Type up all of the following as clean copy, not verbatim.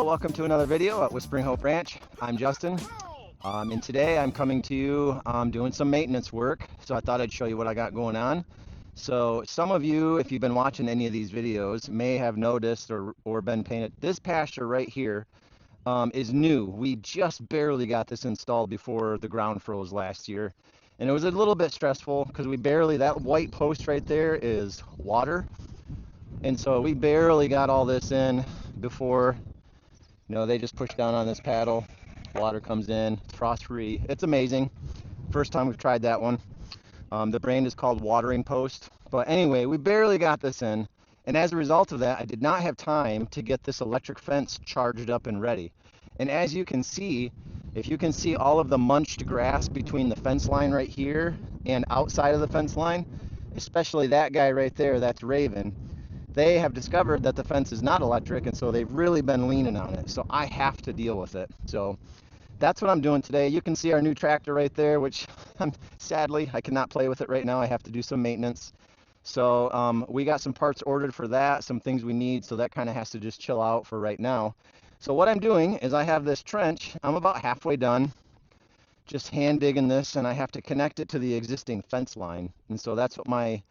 welcome to another video at Whispering Hope Ranch. I'm Justin, and today I'm coming to you doing some maintenance work, so I thought I'd show you what I got going on. So some of you, if you've been watching any of these videos, may have noticed or been painted. This pasture right here is new. We just barely got this installed before the ground froze last year, and it was a little bit stressful because that white post right there is water, and so we barely got all this in before. They just push down on this paddle, water comes in, it's frost free. It's amazing. First time we've tried that one. The brand is called Watering Post. But anyway, we barely got this in, and as a result of that, I did not have time to get this electric fence charged up and ready. And as you can see, if you can see all of the munched grass between the fence line right here and outside of the fence line, especially that guy right there, that's Raven, they have discovered that the fence is not electric, and so they've really been leaning on it. So I have to deal with it. So that's what I'm doing today. You can see our new tractor right there, which sadly I cannot play with it right now. I have to do some maintenance. So we got some parts ordered for that, some things we need, so that kind of has to just chill out for right now. So what I'm doing is I have this trench. I'm about halfway done, just hand digging this, and I have to connect it to the existing fence line. And so that's what my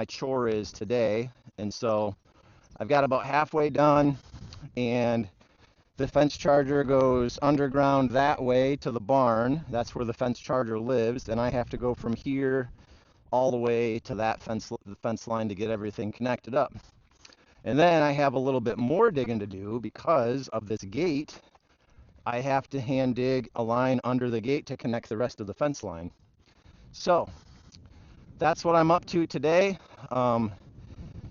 chore is today. And so I've got about halfway done, and the fence charger goes underground that way to the barn. That's where the fence charger lives, and I have to go from here all the way to the fence line to get everything connected up. And then I have a little bit more digging to do because of this gate. I have to hand dig a line under the gate to connect the rest of the fence line. So that's what I'm up to today.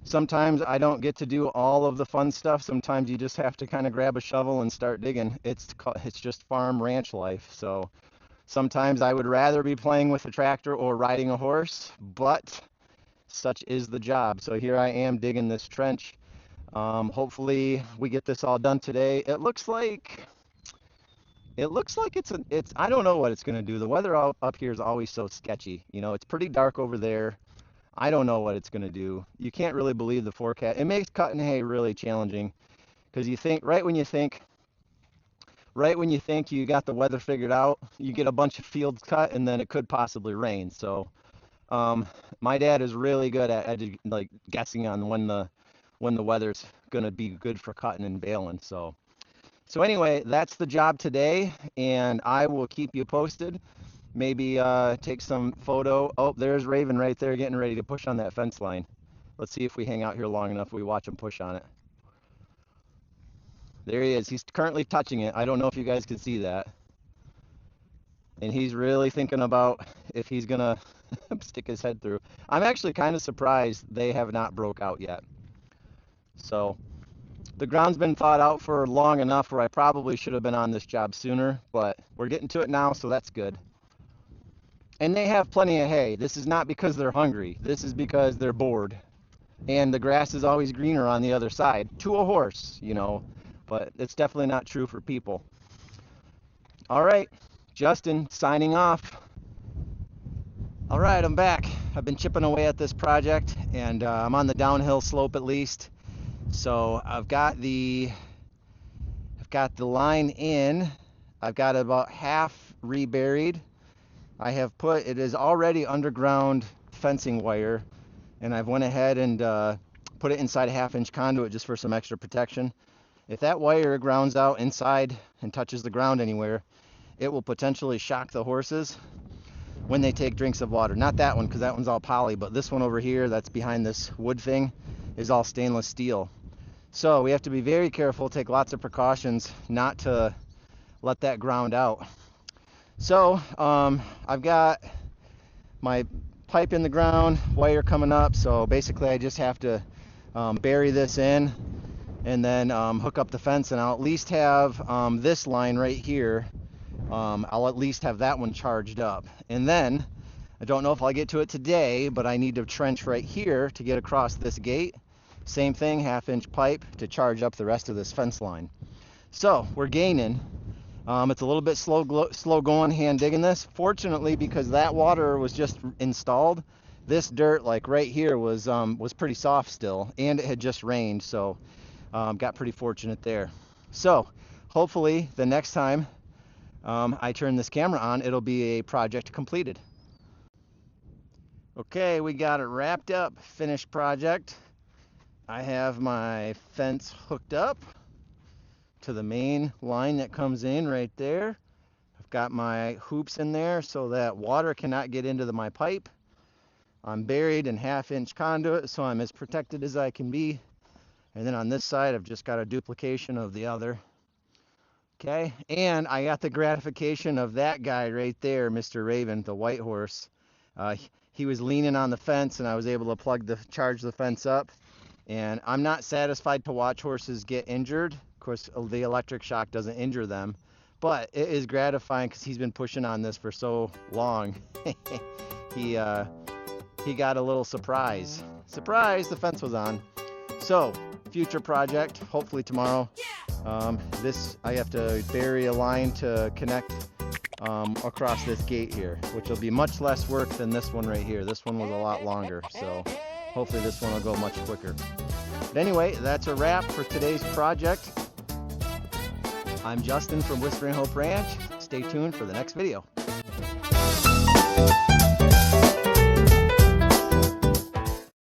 Sometimes I don't get to do all of the fun stuff. Sometimes you just have to kind of grab a shovel and start digging. It's just farm ranch life. So sometimes I would rather be playing with a tractor or riding a horse, but such is the job. So here I am digging this trench. Hopefully we get this all done today. It looks like it's I don't know what it's going to do. The weather up here is always so sketchy. It's pretty dark over there. I don't know what it's going to do. You can't really believe the forecast. It makes cutting hay really challenging because you think right when you think you got the weather figured out, you get a bunch of fields cut, and then it could possibly rain. So my dad is really good at like guessing on when the weather's going to be good for cutting and baling. So anyway, that's the job today, and I will keep you posted. Maybe take some photo. Oh, there's Raven right there getting ready to push on that fence line. Let's see if we hang out here long enough we watch him push on it. There he is. He's currently touching it. I don't know if you guys can see that. And he's really thinking about if he's going to stick his head through. I'm actually kind of surprised they have not broke out yet. So the ground's been thawed out for long enough where I probably should have been on this job sooner, but we're getting to it now, so that's good. And they have plenty of hay. This is not because they're hungry. This is because they're bored. And the grass is always greener on the other side. To a horse, but it's definitely not true for people. All right, Justin signing off. All right, I'm back. I've been chipping away at this project, and I'm on the downhill slope at least. So I've got the line in. I've got about half reburied. It is already underground fencing wire, and I've went ahead and put it inside a 1/2-inch conduit just for some extra protection. If that wire grounds out inside and touches the ground anywhere, it will potentially shock the horses when they take drinks of water. Not that one, because that one's all poly, but this one over here that's behind this wood thing is all stainless steel. So we have to be very careful, take lots of precautions not to let that ground out. So I've got my pipe in the ground, wire coming up, so basically I just have to bury this in and then hook up the fence, and I'll at least have this line right here. I'll at least have that one charged up. And then, I don't know if I'll get to it today, but I need to trench right here to get across this gate. Same thing, 1/2-inch pipe to charge up the rest of this fence line. So we're gaining. It's a little bit slow going hand digging this. Fortunately, because that water was just installed, this dirt like right here was pretty soft still, and it had just rained, so got pretty fortunate there. So hopefully the next time I turn this camera on, it'll be a project completed. Okay, we got it wrapped up, finished project. I have my fence hooked up to the main line that comes in right there. I've got my hoops in there so that water cannot get into my pipe. I'm buried in 1/2-inch conduit, so I'm as protected as I can be. And then on this side, I've just got a duplication of the other. Okay, and I got the gratification of that guy right there, Mr. Raven, the white horse. He was leaning on the fence, and I was able to charge the fence up. And I'm not satisfied to watch horses get injured. Of course, the electric shock doesn't injure them, but it is gratifying because he's been pushing on this for so long. He got a little surprise. Surprise! The fence was on. So, future project, hopefully tomorrow. I have to bury a line to connect across this gate here, which will be much less work than this one right here. This one was a lot longer, so hopefully this one will go much quicker. But anyway, that's a wrap for today's project. I'm Justin from Whispering Hope Ranch. Stay tuned for the next video.